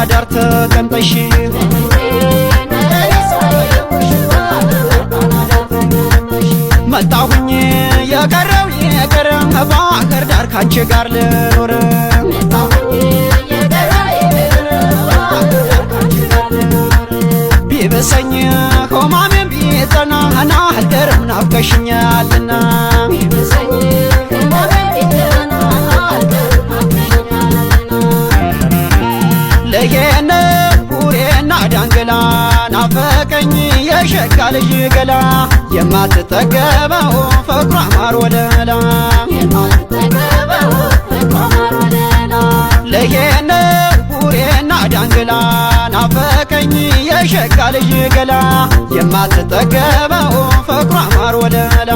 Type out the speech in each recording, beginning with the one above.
ዳር ተቀምጠሽ መጣሁኝ የቀረው ባህር ዳር ካንቺ ጋር ልኖር ቢበሰኝ ሆማሜን ቢጠና አልቀርም ናፍቀሽኛልና ለየነ ቡሬና ዳንግላ ናፈቀኝ የሸጋ ልጅ ገላ የማትጠገበው ፍቅሯ ማር ወለላ ለየነ ቡሬና ዳንግላ ናፈቀኝ የሸጋ ልጅ ገላ የማትጠገበው ፍቅሯ ማር ወለላ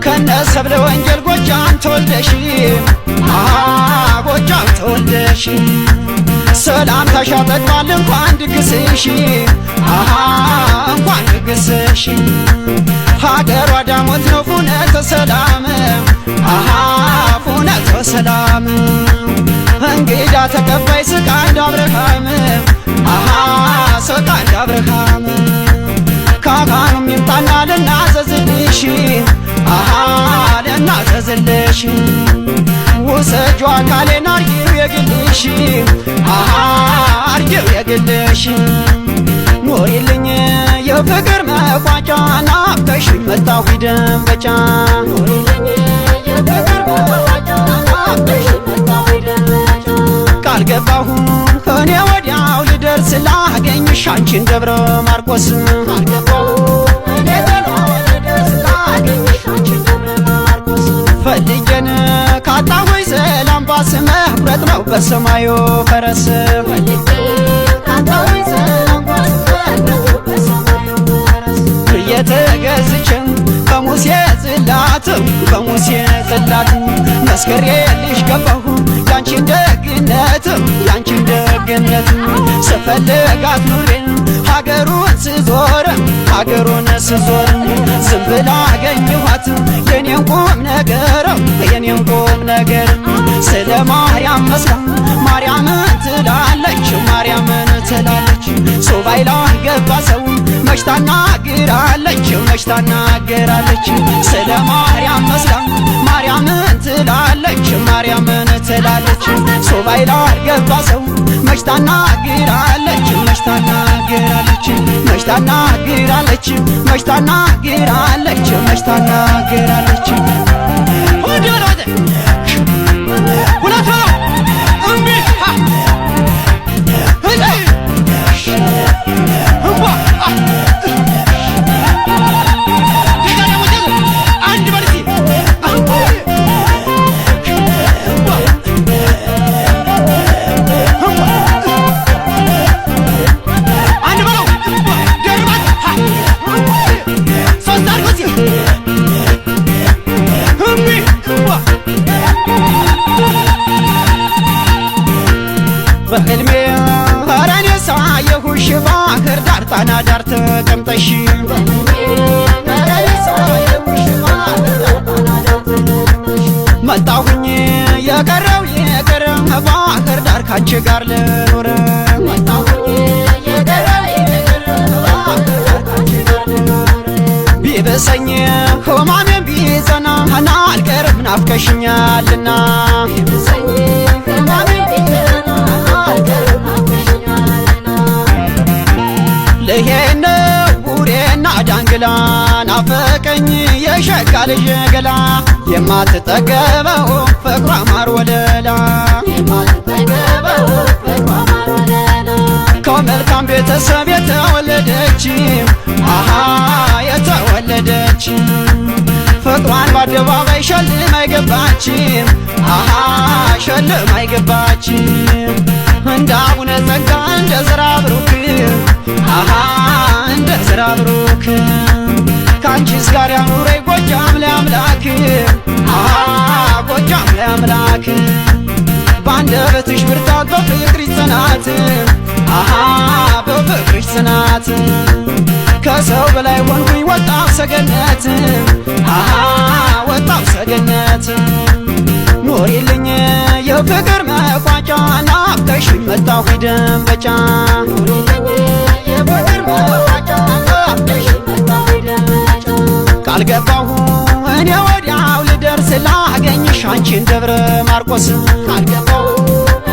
ከነሰብለ ወንጌል ጎጃም ተወልደሽ ጎጃም ተወልደሽ ሰላም ታሻጠቅማል እንኳን ድግስሽ እንኳን ድግስሽ ሀገሯ ዳሞት ነው ፉነተ ሰላም ፉነተ ሰላም እንግዳ ተቀባይ ስቃ እንደ አብርሃም ስቃ እንደ አብርሃም ካህኑም ይምጣና ልናዘዝልሽ ልናዘዝልሽ ውሰጇ አካሌን አርጊው የግልሽ አርጊው የግልሽ ኖሪልኝ የፍቅር መቋጫ ናፍቀሽኝ መጣሁ ደንበጫ ቃል ገባሁ ከኔ ወዲያው ልደርስ ላገኝሽ አንቺን ደብረ ማርቆስ ፈልጌን ካጣሁኝ ሰላም ባስ መቁረጥ ነው በሰማዩ ፈረስ እየተገዝችን ከሙሴ ጽላት መስክሬልሽ ገባሁ ያንቺን ደግነት ስፈልጋት ኑሬን ሀገሩን ስዞር ዝም ብላ አገኘኋት የኔን ቁም ነገር ስለ ማርያም መስላ ማርያምን ትላለች ሱባኤ ላይ ገባ ሰው መች ታናግራለች ስለ ማርያም መስላ ማርያምን ትላለች ሱባኤ ላይ ገባ ሰው መች ታናግራለች ሁለት እምቢ በህልሜ ራኔ ሳየሁሽ ባህር ዳር ጣና ዳር ተቀምጠሽ መጣሁኝ የቀረው ባህር ዳር ካንቺ ጋር ልኖር ቢበሰኝ ሆማሜን ቢጸና አልቀርም ናፍቀሽኛልና ለየነ ቡሬና ዳንግላ ናፈቀኝ የሸጋ ልጅ ገላ የማትጠገበው ፍቅሯ ማር ወለላ ከመልካም ቤተሰብ የተወለደች ፍቅሯን በአደባባይ ሸልም አይገባች እንደ አቡነ ጸጋ እንደ ዘራ ብሩክ ካንቺስ ጋር ያኑረኝ ጎጃም ለአምላክ ባንደበትሽ ብርታት በፍቅርሽ ጽናት ከሰው በላይ ሆንኩኝ ወጣሁ ሰገነት ኖሪልኝ የፍቅር መቋጫ ናፍቀሽኝ መጣሁ ደንበጫ የፍቅር መቋጫ ናፍቀሽኝ መጣሁ ደንበጫ ቃል ገባሁ እኔ ወዲያው ልደርስ ላገኝሽ አንቺን ደብረ ማርቆስ ቃል ገባሁ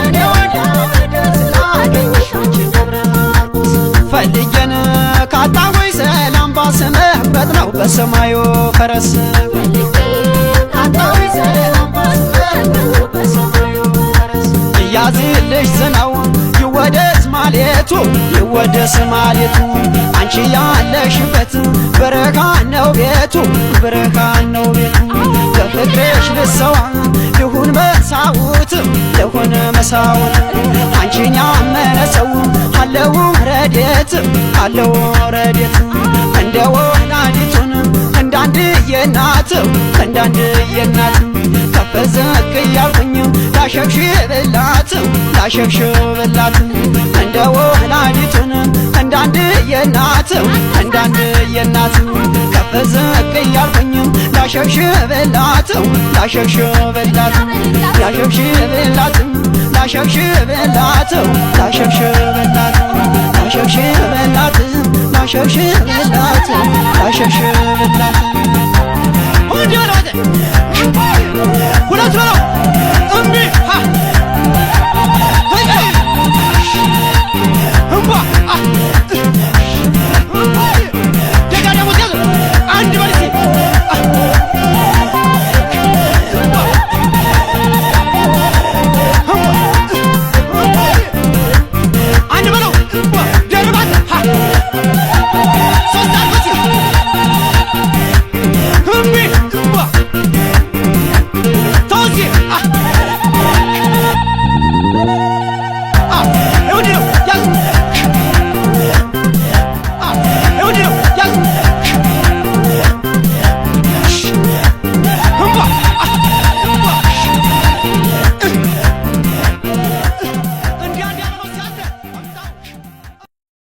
እኔ ወዲያው ልደርስ ላገኝሽ አንቺን ደብረ ማርቆስ ፈልጌን ካጣሁኝ ሰላም ባስመበት ነው በሰማዩ ፈረስ ካጣሁኝ ሰላም ባስመበት ነው በሰማዩ ፈረስ ያዝልሽ ዝናው ይወደስ ማለቱ ይወደስ ማለቱ አንቺ ያለሽበት በረካ ነው ቤቱ በረካ ነው ቤቱ በፍቅርሽ ልሰዋ ልሁን መሳውት ልሁን መሳውት አንቺን ያመነ ሰው አለው ረዴት አለው ረዴት እንደ ወላዲቱን እንዳንድዬ እናት እንዳንድዬ እናት ከፍ ዝቅ እያልኩኝ ላሸግሽብላት ላሸግሽብላት እንደ ወላዲቱን እንዳንድዬ እናት እንዳንድዬ እናት ከፍ ዝቅ እያልኩኝ ላሸግሽብላት ላሸግሽብላት ላሸግሽብላት ላሸግሽብላት ላሸግሽብላት ላሸግሽብላት ላሸግሽብላት ላሸግሽብላት